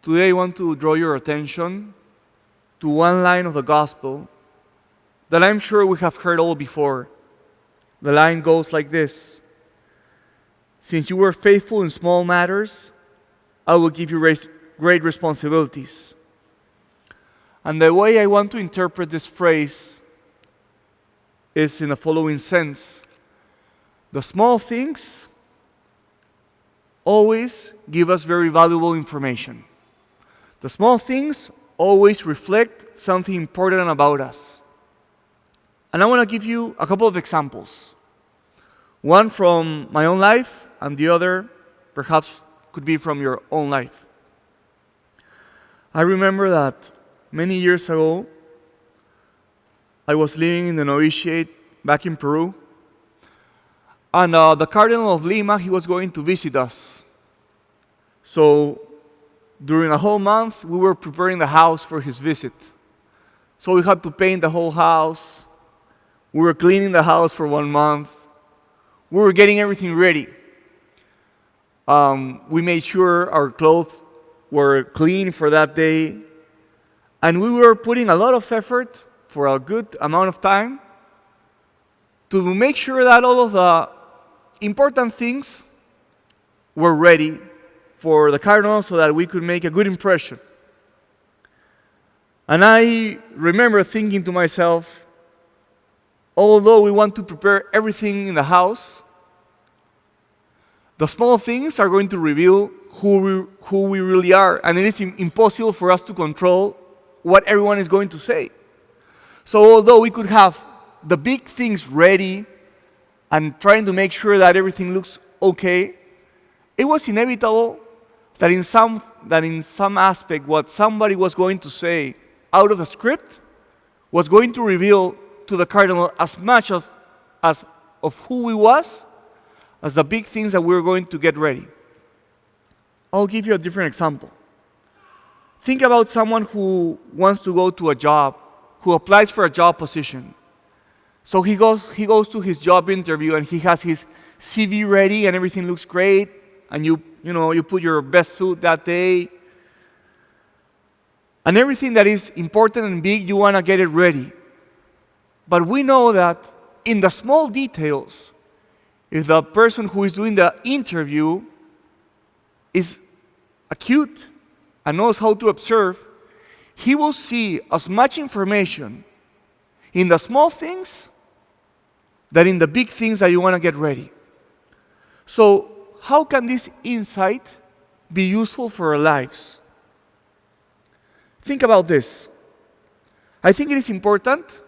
Today I want to draw your attention to one line of the gospel that I'm sure we have heard all before. The line goes like this: Since you were faithful in small matters, I will give you great responsibilities. And the way I want to interpret this phrase is in the following sense: the small things always give us very valuable information. The small things always reflect something important about us. And I want to give you a couple of examples. One from my own life, and the other perhaps could be from your own life. I remember that many years ago, I was living in the novitiate back in Peru, and the Cardinal of Lima, he was going to visit us. So during a whole month, we were preparing the house for his visit. So we had to paint the whole house. We were cleaning the house for 1 month. We were getting everything ready. We made sure our clothes were clean for that day. And we were putting a lot of effort for a good amount of time to make sure that all of the important things were ready for the Cardinal so that we could make a good impression. And I remember thinking to myself, although we want to prepare everything in the house, the small things are going to reveal who we really are, and it is impossible for us to control what everyone is going to say. So although we could have the big things ready and trying to make sure that everything looks okay, it was inevitable that in some aspect what somebody was going to say out of the script was going to reveal to the Cardinal as much of who he was as the big things that we were going to get ready. I'll give you a different example. Think about someone who wants to go to a job, who applies for a job position. So he goes to his job interview and he has his CV ready and everything looks great, and you put your best suit that day. And everything that is important and big, you want to get it ready. But we know that in the small details, if the person who is doing the interview is acute and knows how to observe, he will see as much information in the small things than in the big things that you want to get ready. So, how can this insight be useful for our lives? Think about this. I think it is important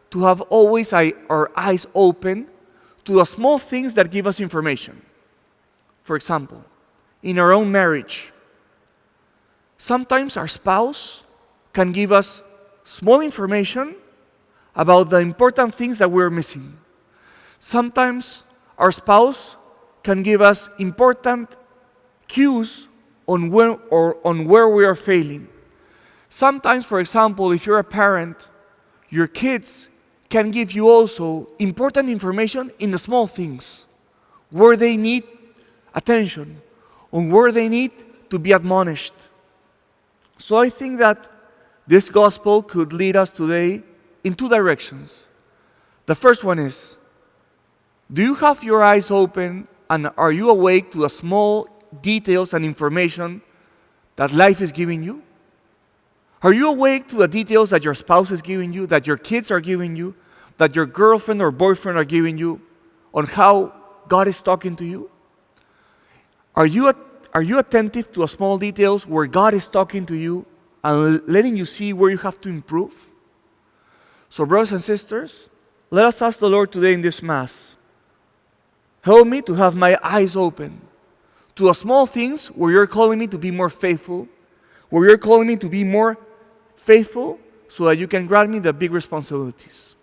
to have always our eyes open to the small things that give us information. For example, in our own marriage, sometimes our spouse can give us small information about the important things that we're missing. Sometimes our spouse can give us important cues on where we are failing. Sometimes, for example, if you're a parent, your kids can give you also important information in the small things, where they need attention, on where they need to be admonished. So I think that this gospel could lead us today in two directions. The first one is, do you have your eyes open and are you awake to the small details and information that life is giving you? Are you awake to the details that your spouse is giving you, that your kids are giving you, that your girlfriend or boyfriend are giving you, on how God is talking to you? Are you attentive to the small details where God is talking to you and letting you see where you have to improve? So brothers and sisters, let us ask the Lord today in this Mass, help me to have my eyes open to the small things where you're calling me to be more faithful, where you're calling me to be more faithful so that you can grant me the big responsibilities.